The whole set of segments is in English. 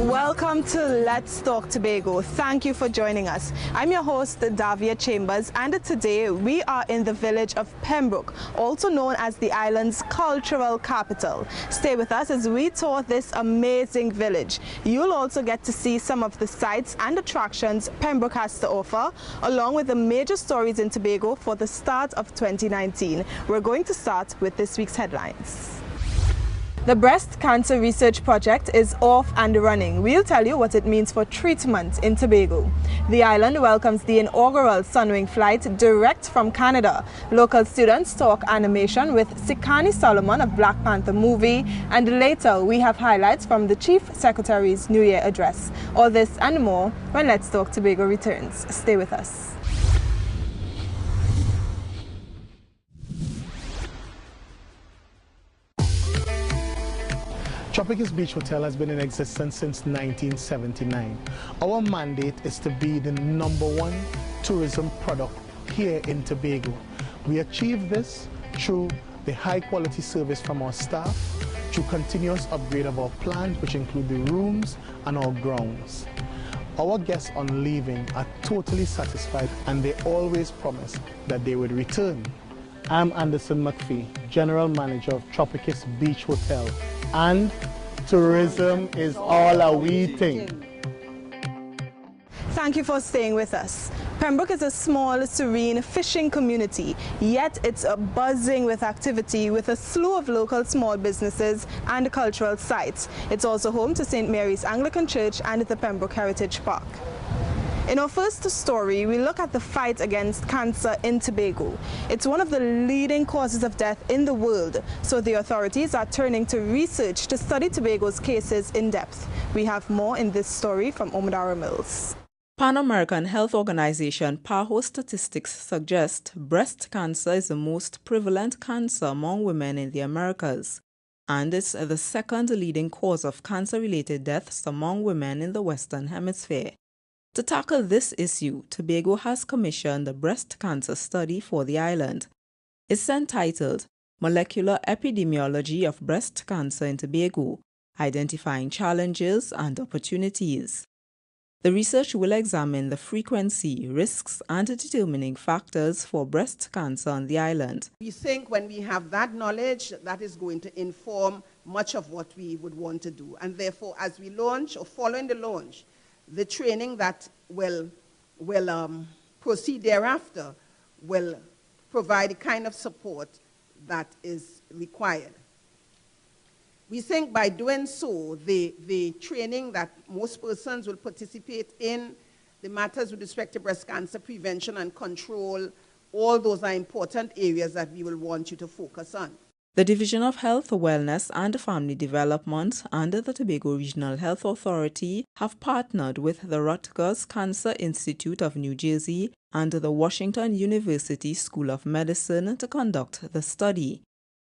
Welcome to Let's Talk Tobago. Thank you for joining us. I'm your host, Davia Chambers, and today we are in the village of Pembroke, also known as the island's cultural capital. Stay with us as we tour this amazing village. You'll also get to see some of the sights and attractions Pembroke has to offer, along with the major stories in Tobago for the start of 2019. We're going to start with this week's headlines. The Breast Cancer Research Project is off and running. We'll tell you what it means for treatment in Tobago. The island welcomes the inaugural Sunwing flight direct from Canada. Local students talk animation with Sekani Solomon of Black Panther movie, and later we have highlights from the Chief Secretary's New Year address. All this and more when Let's Talk Tobago returns. Stay with us. Tropicus Beach Hotel has been in existence since 1979. Our mandate is to be the #1 tourism product here in Tobago. We achieve this through the high quality service from our staff, through continuous upgrade of our plant, which include the rooms and our grounds. Our guests on leaving are totally satisfied, and they always promise that they would return. I'm Anderson McPhee, General Manager of Tropicus Beach Hotel, and tourism is all a wee thing. Thank you for staying with us. Pembroke is a small, serene fishing community, yet it's buzzing with activity with a slew of local small businesses and cultural sites. It's also home to St. Mary's Anglican Church and the Pembroke Heritage Park. In our first story, we look at the fight against cancer in Tobago. It's one of the leading causes of death in the world, so the authorities are turning to research to study Tobago's cases in depth. We have more in this story from Omadara Mills. Pan American Health Organization PAHO statistics suggest breast cancer is the most prevalent cancer among women in the Americas, and it's the second leading cause of cancer-related deaths among women in the Western Hemisphere. To tackle this issue, Tobago has commissioned a breast cancer study for the island. It's entitled Molecular Epidemiology of Breast Cancer in Tobago, Identifying Challenges and Opportunities. The research will examine the frequency, risks, and determining factors for breast cancer on the island. We think when we have that knowledge, that is going to inform much of what we would want to do. And therefore, as we launch or following the launch, the training that will proceed thereafter will provide the kind of support that is required. We think by doing so, the training that most persons will participate in, the matters with respect to breast cancer prevention and control, all those are important areas that we will want you to focus on. The Division of Health, Wellness and Family Development under the Tobago Regional Health Authority have partnered with the Rutgers Cancer Institute of New Jersey and the Washington University School of Medicine to conduct the study.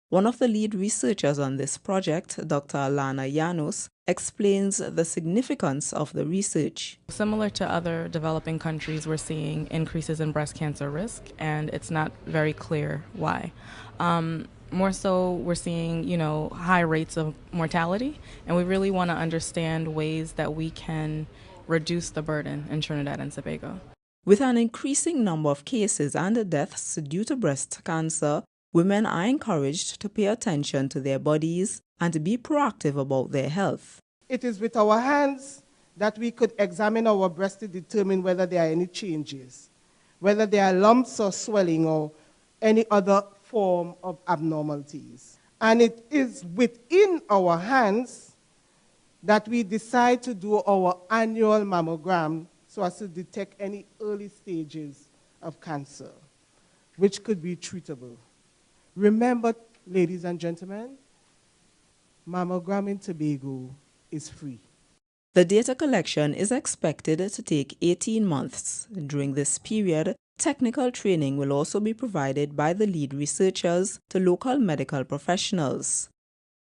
One of the lead researchers on this project, Dr. Alana Llanos, explains the significance of the research. Similar to other developing countries, we're seeing increases in breast cancer risk, and it's not very clear why. More so, we're seeing, high rates of mortality, and we really want to understand ways that we can reduce the burden in Trinidad and Tobago. With an increasing number of cases and deaths due to breast cancer, women are encouraged to pay attention to their bodies and be proactive about their health. It is with our hands that we could examine our breast to determine whether there are any changes, whether there are lumps or swelling or any other form of abnormalities. And it is within our hands that we decide to do our annual mammogram so as to detect any early stages of cancer, which could be treatable. Remember, ladies and gentlemen, mammogram in Tobago is free. The data collection is expected to take 18 months. During this period, technical training will also be provided by the lead researchers to local medical professionals.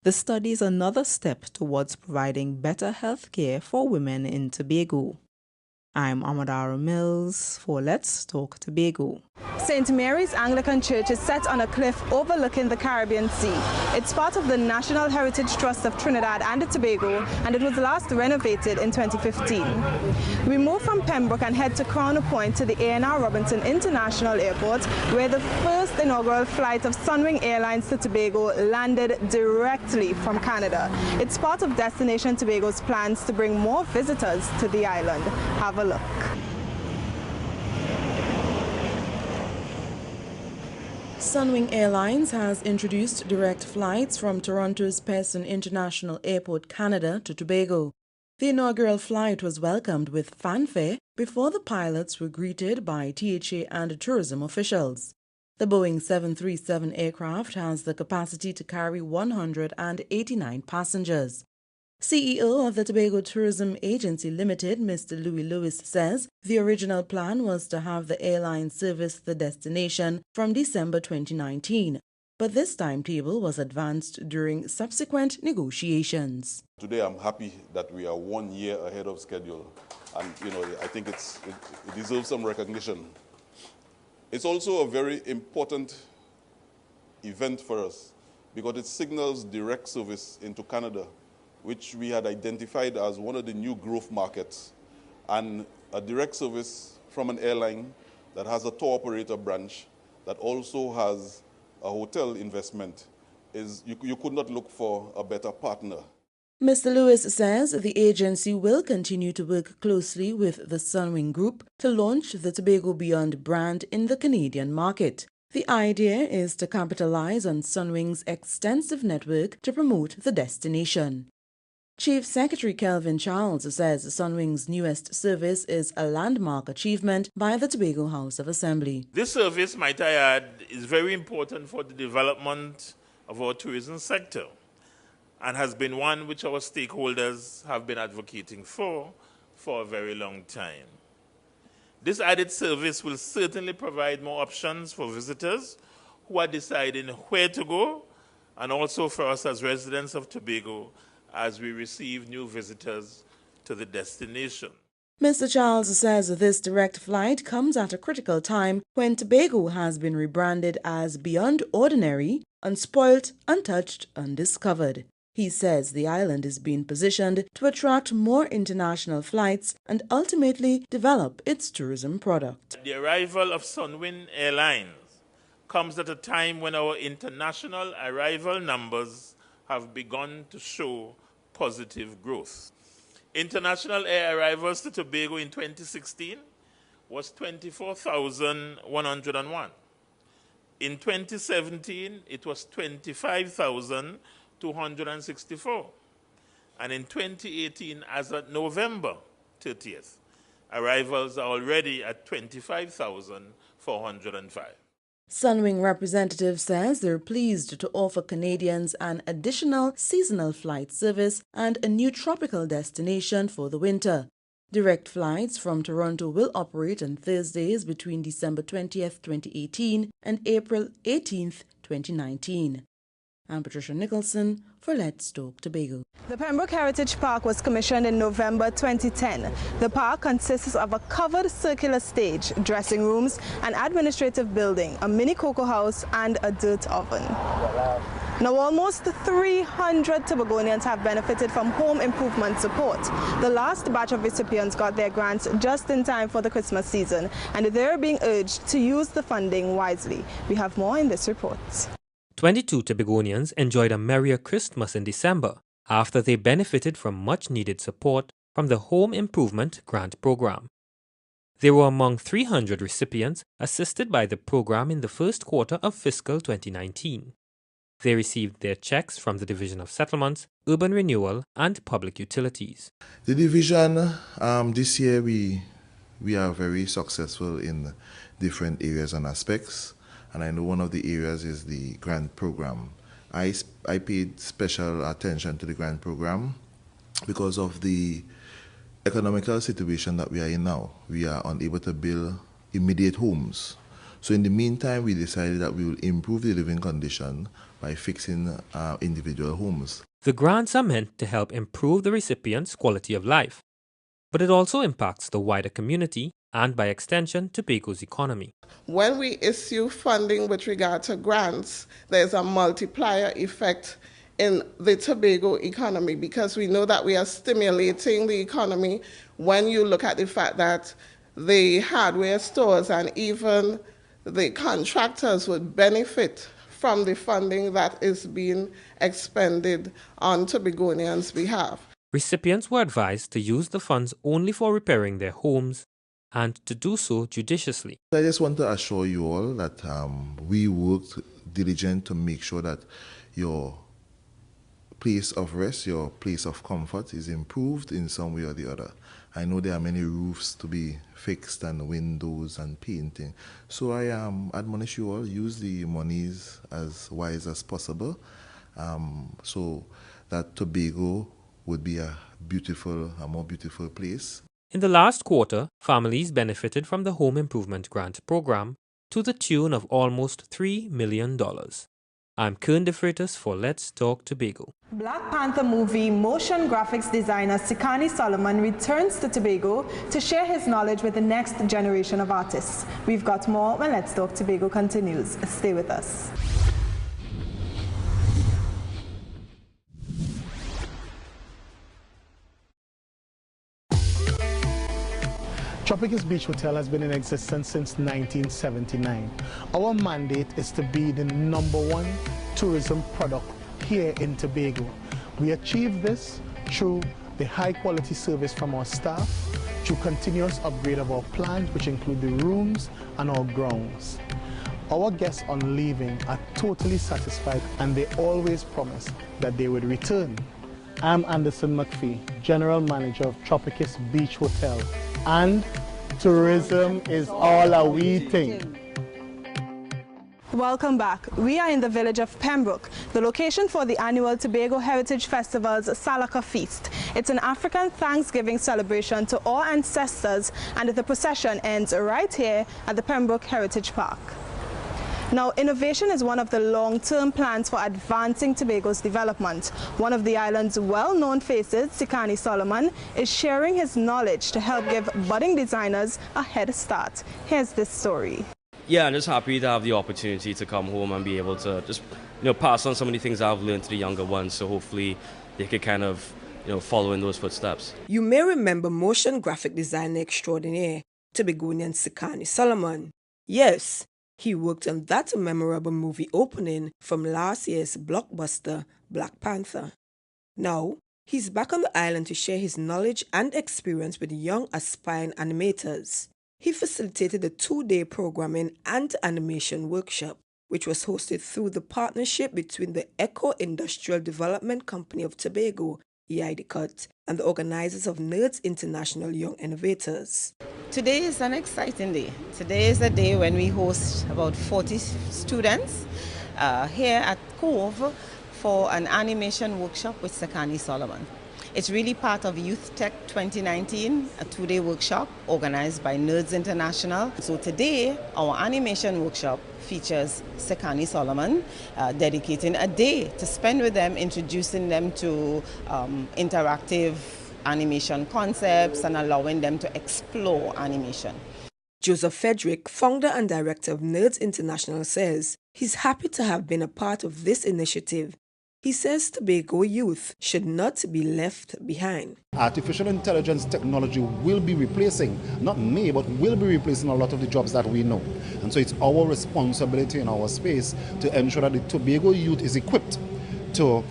The study is another step towards providing better health care for women in Tobago. I'm Amadara Mills for Let's Talk Tobago. St. Mary's Anglican Church is set on a cliff overlooking the Caribbean Sea. It's part of the National Heritage Trust of Trinidad and Tobago, and it was last renovated in 2015. We move from Pembroke and head to Crown Point to the A&R Robinson International Airport, where the first inaugural flight of Sunwing Airlines to Tobago landed directly from Canada. It's part of Destination Tobago's plans to bring more visitors to the island. Have a look. Sunwing Airlines has introduced direct flights from Toronto's Pearson International Airport, Canada to Tobago. The inaugural flight was welcomed with fanfare before the pilots were greeted by THA and tourism officials. The Boeing 737 aircraft has the capacity to carry 189 passengers. CEO of the Tobago Tourism Agency Limited, Mr. Louis Lewis, says the original plan was to have the airline service the destination from December 2019, but this timetable was advanced during subsequent negotiations. Today I'm happy that we are 1 year ahead of schedule, and I think it deserves some recognition. It's also a very important event for us because it signals direct service into Canada, which we had identified as one of the new growth markets, and a direct service from an airline that has a tour operator branch that also has a hotel investment. You could not look for a better partner. Mr. Lewis says the agency will continue to work closely with the Sunwing Group to launch the Tobago Beyond brand in the Canadian market. The idea is to capitalize on Sunwing's extensive network to promote the destination. Chief Secretary Kelvin Charles says Sunwing's newest service is a landmark achievement by the Tobago House of Assembly. This service, might I add, is very important for the development of our tourism sector and has been one which our stakeholders have been advocating for a very long time. This added service will certainly provide more options for visitors who are deciding where to go, and also for us as residents of Tobago as we receive new visitors to the destination. Mr. Charles says this direct flight comes at a critical time when Tobago has been rebranded as Beyond Ordinary, Unspoilt, Untouched, Undiscovered. He says the island is being positioned to attract more international flights and ultimately develop its tourism product. The arrival of Sunwing Airlines comes at a time when our international arrival numbers have begun to show positive growth. International air arrivals to Tobago in 2016 was 24,101. In 2017, it was 25,264. And in 2018, as of November 30th, arrivals are already at 25,405. Sunwing representative says they're pleased to offer Canadians an additional seasonal flight service and a new tropical destination for the winter. Direct flights from Toronto will operate on Thursdays between December 20th, 2018 and April 18th, 2019. I'm Patricia Nicholson for Let's Talk Tobago. The Pembroke Heritage Park was commissioned in November 2010. The park consists of a covered circular stage, dressing rooms, an administrative building, a mini cocoa house, and a dirt oven. Now, almost 300 Tobagonians have benefited from home improvement support. The last batch of recipients got their grants just in time for the Christmas season, and they're being urged to use the funding wisely. We have more in this report. 22 Tobagonians enjoyed a merrier Christmas in December after they benefited from much-needed support from the Home Improvement Grant Program. They were among 300 recipients assisted by the program in the first quarter of fiscal 2019. They received their checks from the Division of Settlements, Urban Renewal, and Public Utilities. The division, this year we are very successful in different areas and aspects. And I know one of the areas is the grant program. I paid special attention to the grant program because of the economical situation that we are in now. We are unable to build immediate homes. So in the meantime, we decided that we will improve the living condition by fixing individual homes. The grants are meant to help improve the recipient's quality of life. but it also impacts the wider community and, by extension, Tobago's economy. When we issue funding with regard to grants, there's a multiplier effect in the Tobago economy because we know that we are stimulating the economy when you look at the fact that the hardware stores and even the contractors would benefit from the funding that is being expended on Tobagonians' behalf. Recipients were advised to use the funds only for repairing their homes and to do so judiciously. I just want to assure you all that we worked diligent to make sure that your place of rest, your place of comfort is improved in some way or the other. I know there are many roofs to be fixed and windows and painting. So I admonish you all, use the monies as wise as possible so that Tobago would be a more beautiful place. In the last quarter, families benefited from the Home Improvement Grant Program to the tune of almost $3 million. I'm Kern De Freitas for Let's Talk Tobago. Black Panther movie motion graphics designer Sekani Solomon returns to Tobago to share his knowledge with the next generation of artists. We've got more when Let's Talk Tobago continues. Stay with us. Tropicus Beach Hotel has been in existence since 1979. Our mandate is to be the #1 tourism product here in Tobago. We achieve this through the high quality service from our staff, through continuous upgrade of our plans, which include the rooms and our grounds. Our guests on leaving are totally satisfied and they always promise that they would return. I'm Anderson McPhee, General Manager of Tropicus Beach Hotel, and tourism is all a wee thing. Welcome back. We are in the village of Pembroke, the location for the annual Tobago Heritage Festival's Salaka Feast. It's an African Thanksgiving celebration to all ancestors, and the procession ends right here at the Pembroke Heritage Park. Now, innovation is one of the long-term plans for advancing Tobago's development. One of the island's well-known faces, Sekani Solomon, is sharing his knowledge to help give budding designers a head start. Here's this story. Yeah, I'm just happy to have the opportunity to come home and be able to just, pass on some of the things I've learned to the younger ones, so hopefully they could kind of, follow in those footsteps. You may remember motion graphic designer extraordinaire, Tobagonian Sekani Solomon. Yes, he worked on that memorable movie opening from last year's blockbuster, Black Panther. Now, he's back on the island to share his knowledge and experience with young aspiring animators. He facilitated a 2-day programming and animation workshop, which was hosted through the partnership between the Eco Industrial Development Company of Tobago, EIDCOT, and the organizers of Nerds International Young Innovators. Today is an exciting day. Today is a day when we host about 40 students here at Cove for an animation workshop with Sekani Solomon. It's really part of Youth Tech 2019, a 2-day workshop organized by Nerds International. So today, our animation workshop features Sekani Solomon, dedicating a day to spend with them, introducing them to interactive animation concepts and allowing them to explore animation. Joseph Frederick, founder and director of Nerds International, says he's happy to have been a part of this initiative. He says Tobago youth should not be left behind. Artificial intelligence technology will be replacing, not me, but will be replacing a lot of the jobs that we know. And so it's our responsibility in our space to ensure that the Tobago youth is equipped to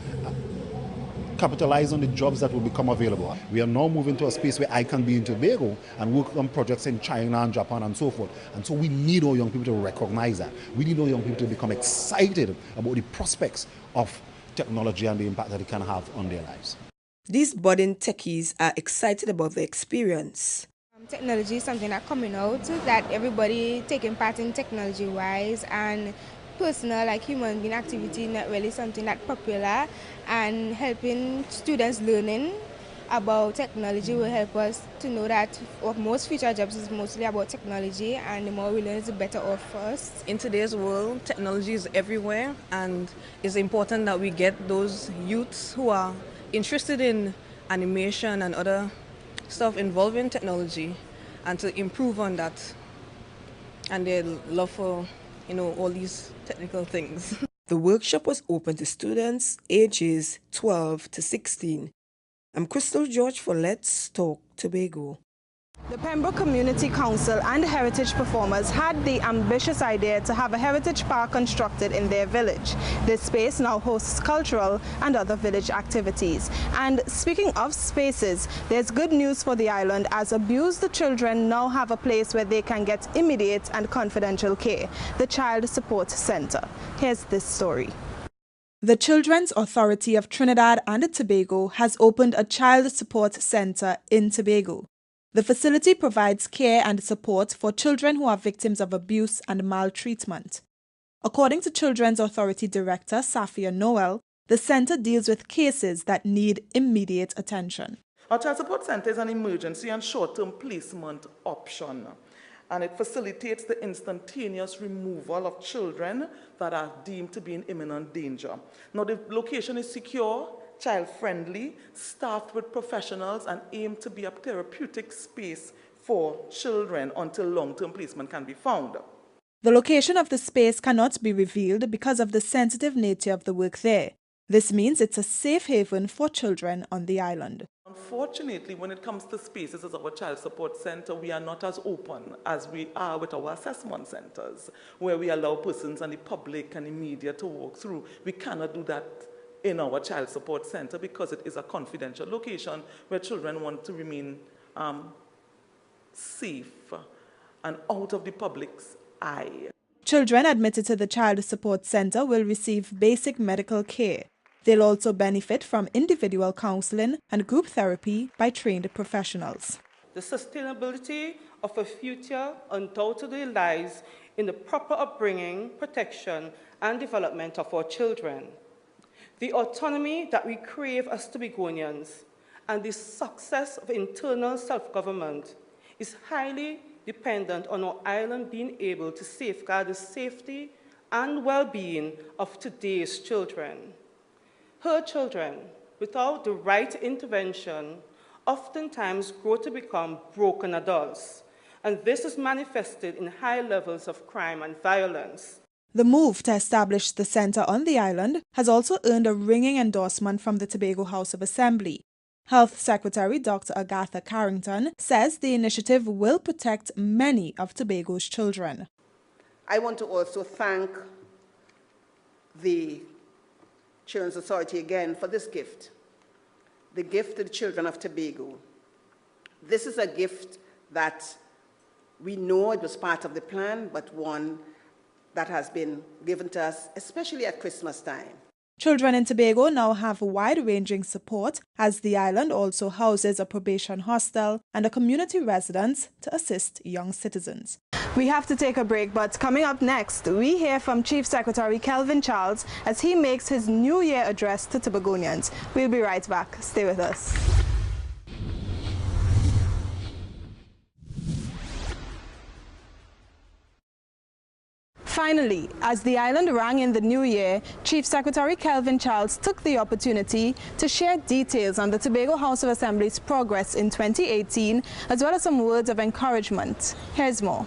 capitalize on the jobs that will become available. We are now moving to a space where I can be in Tobago and work on projects in China and Japan and so forth. And so we need our young people to recognize that. We need our young people to become excited about the prospects of technology and the impact that it can have on their lives. These budding techies are excited about the experience. Technology is something that's coming out, that everybody taking part in technology-wise, and personal, like human being activity, not really something that's popular, and helping students learning about technology will help us to know that most future jobs is mostly about technology, and the more we learn, the better off for us. In today's world, technology is everywhere, and it's important that we get those youths who are interested in animation and other stuff involving technology and to improve on that and their love for, all these technical things. The workshop was open to students ages 12 to 16. I'm Crystal George for Let's Talk Tobago. The Pembroke Community Council and heritage performers had the ambitious idea to have a heritage park constructed in their village. This space now hosts cultural and other village activities. And speaking of spaces, there's good news for the island as abused children now have a place where they can get immediate and confidential care, the Child Support Center. Here's this story. The Children's Authority of Trinidad and Tobago has opened a Child Support Center in Tobago. The facility provides care and support for children who are victims of abuse and maltreatment. According to Children's Authority Director Safia Noel, the center deals with cases that need immediate attention. Our Child Support Center is an emergency and short-term placement option, and it facilitates the instantaneous removal of children that are deemed to be in imminent danger. Now, the location is secure, child-friendly, staffed with professionals, and aimed to be a therapeutic space for children until long-term placement can be found. The location of the space cannot be revealed because of the sensitive nature of the work there. This means it's a safe haven for children on the island. Unfortunately, when it comes to spaces as our Child Support Center, we are not as open as we are with our assessment centers, where we allow persons and the public and the media to walk through. We cannot do that in our Child Support Center because it is a confidential location where children want to remain safe and out of the public's eye. Children admitted to the Child Support Center will receive basic medical care. They'll also benefit from individual counseling and group therapy by trained professionals. The sustainability of a future undoubtedly lies in the proper upbringing, protection, and development of our children. The autonomy that we crave as Tobagonians and the success of internal self-government is highly dependent on our island being able to safeguard the safety and well-being of today's children. Her children, without the right intervention, oftentimes grow to become broken adults, and this is manifested in high levels of crime and violence. The move to establish the center on the island has also earned a ringing endorsement from the Tobago House of Assembly. Health Secretary Dr. Agatha Carrington says the initiative will protect many of Tobago's children. I want to also thank the Children's Authority again for this gift, the gift to the children of Tobago. This is a gift that we know it was part of the plan, but one that has been given to us, especially at Christmas time. Children in Tobago now have wide-ranging support as the island also houses a probation hostel and a community residence to assist young citizens. We have to take a break, but coming up next, we hear from Chief Secretary Kelvin Charles as he makes his New Year address to Tobagonians. We'll be right back. Stay with us. Finally, as the island rang in the new year, Chief Secretary Kelvin Charles took the opportunity to share details on the Tobago House of Assembly's progress in 2018, as well as some words of encouragement. Here's more.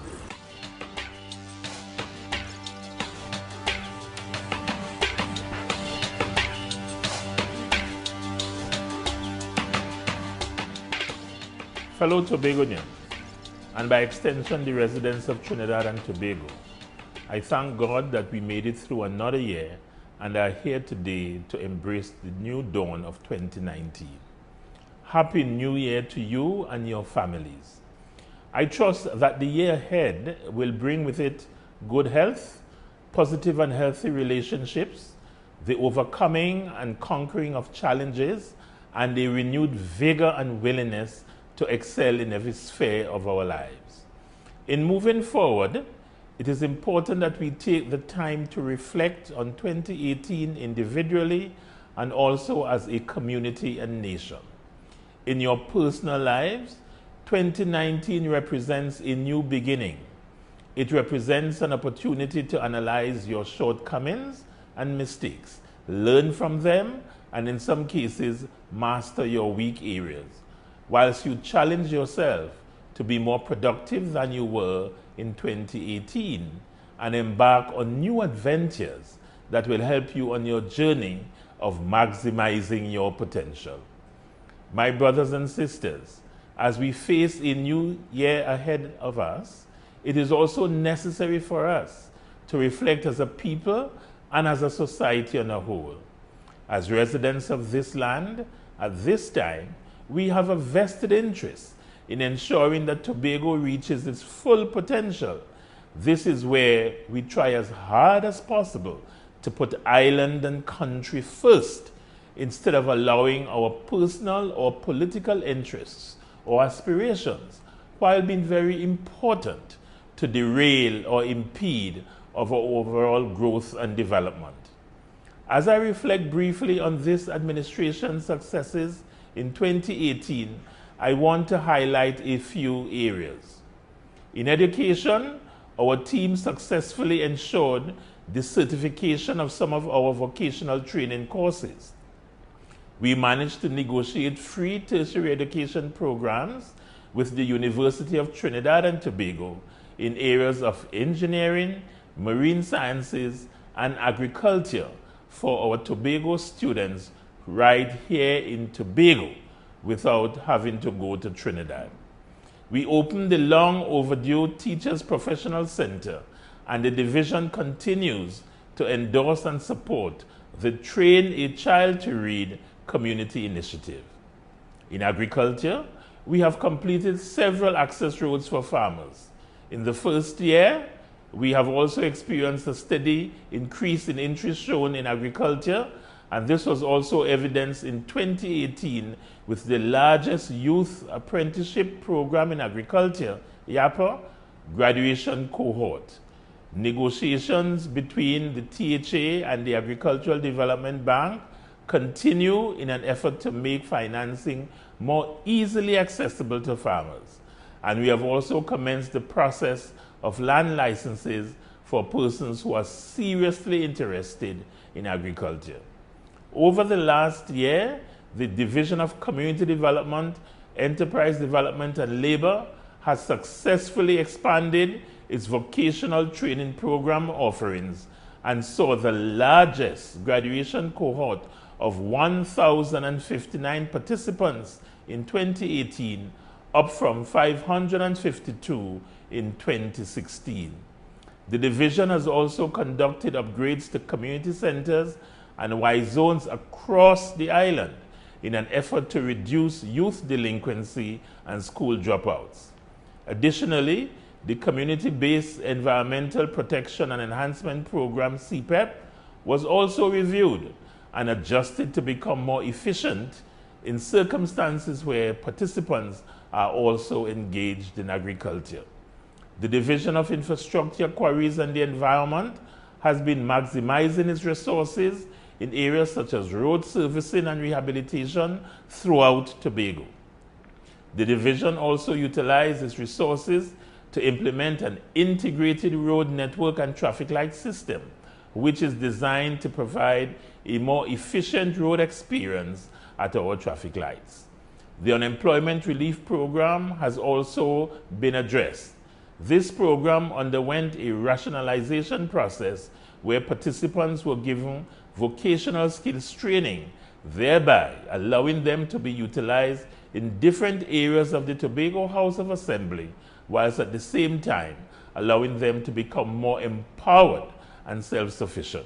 Fellow Tobagonians, and by extension the residents of Trinidad and Tobago, I thank God that we made it through another year and are here today to embrace the new dawn of 2019. Happy New Year to you and your families. I trust that the year ahead will bring with it good health, positive and healthy relationships, the overcoming and conquering of challenges, and a renewed vigor and willingness to excel in every sphere of our lives. In moving forward, it is important that we take the time to reflect on 2018 individually and also as a community and nation. In your personal lives, 2019 represents a new beginning. It represents an opportunity to analyze your shortcomings and mistakes, learn from them, and in some cases, master your weak areas. whilst you challenge yourself to be more productive than you were in 2018 and embark on new adventures that will help you on your journey of maximizing your potential. My brothers and sisters, as we face a new year ahead of us, it is also necessary for us to reflect as a people and as a society on a whole. As residents of this land, at this time, we have a vested interest in ensuring that Tobago reaches its full potential. This is where we try as hard as possible to put island and country first, instead of allowing our personal or political interests or aspirations, while being very important, to derail or impede our overall growth and development. As I reflect briefly on this administration's successes in 2018, I want to highlight a few areas. In education, our team successfully ensured the certification of some of our vocational training courses. We managed to negotiate free tertiary education programs with the University of Trinidad and Tobago in areas of engineering, marine sciences, and agriculture for our Tobago students right here in Tobago without having to go to Trinidad. We opened the long overdue Teachers Professional Center, and the division continues to endorse and support the Train a Child to Read community initiative. In agriculture, we have completed several access roads for farmers. In the first year, we have also experienced a steady increase in interest shown in agriculture, and this was also evidenced in 2018 with the largest youth apprenticeship program in agriculture, YAPA, graduation cohort. Negotiations between the THA and the Agricultural Development Bank continue in an effort to make financing more easily accessible to farmers. And we have also commenced the process of land licenses for persons who are seriously interested in agriculture. Over the last year, the Division of Community Development, Enterprise Development and Labor has successfully expanded its vocational training program offerings and saw the largest graduation cohort of 1,059 participants in 2018, up from 552 in 2016. The division has also conducted upgrades to community centers and Y zones across the island in an effort to reduce youth delinquency and school dropouts. Additionally, the Community-Based Environmental Protection and Enhancement Program, CPEP, was also reviewed and adjusted to become more efficient in circumstances where participants are also engaged in agriculture. The Division of Infrastructure, Quarries and the Environment has been maximizing its resources in areas such as road servicing and rehabilitation throughout Tobago. The division also utilized its resources to implement an integrated road network and traffic light system, which is designed to provide a more efficient road experience at our traffic lights. The unemployment relief program has also been addressed. This program underwent a rationalization process where participants were given vocational skills training, thereby allowing them to be utilized in different areas of the Tobago House of Assembly, whilst at the same time allowing them to become more empowered and self-sufficient.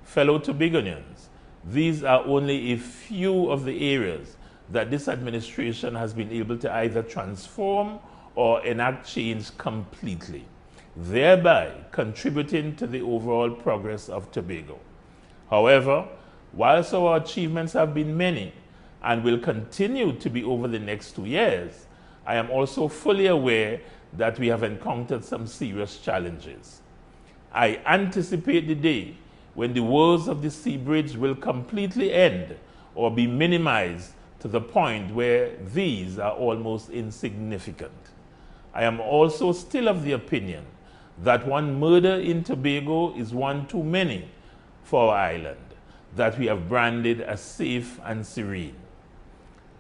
Fellow Tobagonians, these are only a few of the areas that this administration has been able to either transform or enact change completely, thereby contributing to the overall progress of Tobago. However, whilst our achievements have been many and will continue to be over the next 2 years, I am also fully aware that we have encountered some serious challenges. I anticipate the day when the woes of the sea bridge will completely end or be minimized to the point where these are almost insignificant. I am also still of the opinion that one murder in Tobago is one too many for our island, that we have branded as safe and serene.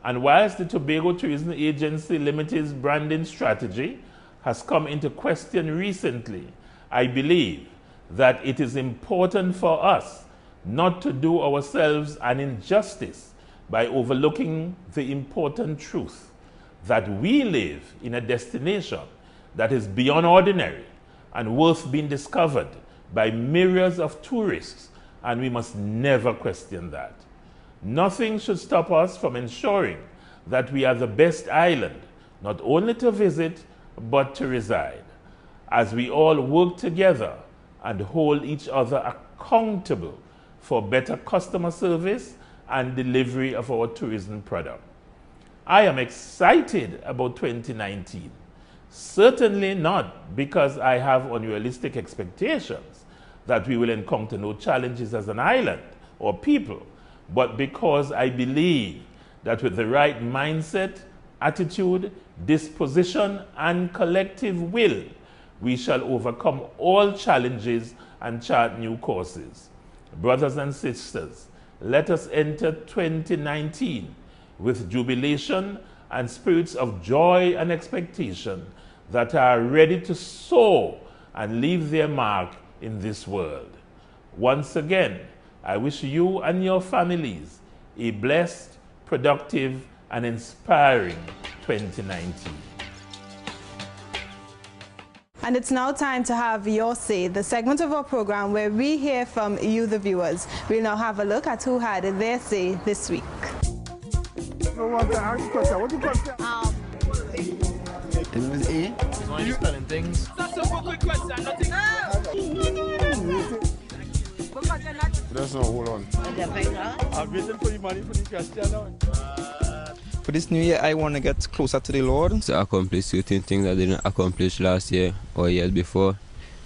And whilst the Tobago Tourism Agency Limited's branding strategy has come into question recently, I believe that it is important for us not to do ourselves an injustice by overlooking the important truth that we live in a destination that is beyond ordinary and worth being discovered by myriads of tourists, and we must never question that. Nothing should stop us from ensuring that we are the best island, not only to visit, but to reside, as we all work together and hold each other accountable for better customer service and delivery of our tourism product. I am excited about 2019. Certainly not because I have unrealistic expectations that we will encounter no challenges as an island or people, but because I believe that with the right mindset, attitude, disposition, and collective will, we shall overcome all challenges and chart new courses. Brothers and sisters, let us enter 2019 with jubilation and spirits of joy and expectation that are ready to soar and leave their mark in this world. Once again, I wish you and your families a blessed, productive, and inspiring 2019. And it's now time to have Your Say, the segment of our program where we hear from you, the viewers. We'll now have a look at who had their say this week. Are you spelling things? That's a quick question, nothing. That's not, hold on. I'm waiting for the money for the question now. For this new year, I want to get closer to the Lord. To accomplish certain things I didn't accomplish last year or years before.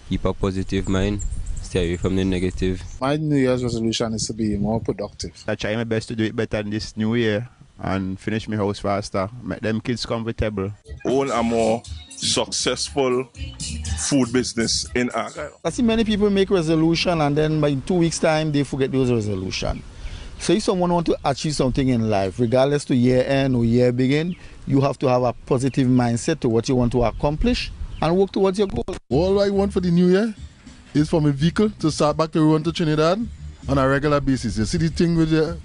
Keep a positive mind. Stay away from the negative. My New Year's resolution is to be more productive. I try my best to do it better this new year and finish my house faster, make them kids comfortable. Own a more successful food business in Argyle. I see many people make resolution and then by 2 weeks' time they forget those resolutions. So if someone wants to achieve something in life, regardless to year end or year begin, you have to have a positive mindset to what you want to accomplish and work towards your goal. All I want for the new year is for my vehicle to start back to run to Trinidad on a regular basis. You see the thing with the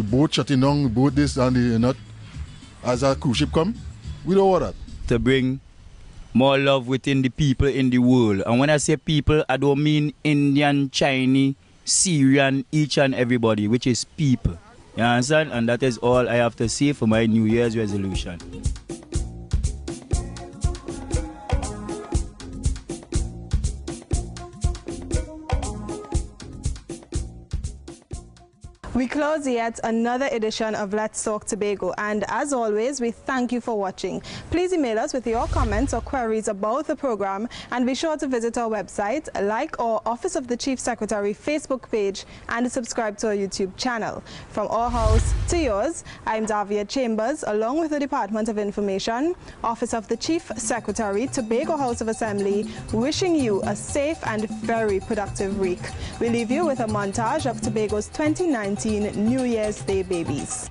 boat shutting down, the boat this and the not, as a cruise ship come, we don't want that. To bring more love within the people in the world. And when I say people, I don't mean Indian, Chinese, Syrian, each and everybody, which is people. You understand? And that is all I have to say for my New Year's resolution. We close yet another edition of Let's Talk Tobago, and as always, we thank you for watching. Please email us with your comments or queries about the program, and be sure to visit our website, like our Office of the Chief Secretary Facebook page, and subscribe to our YouTube channel. From our house to yours, I'm Davia Chambers, along with the Department of Information, Office of the Chief Secretary, Tobago House of Assembly, wishing you a safe and very productive week. We leave you with a montage of Tobago's 2019 New Year's Day babies.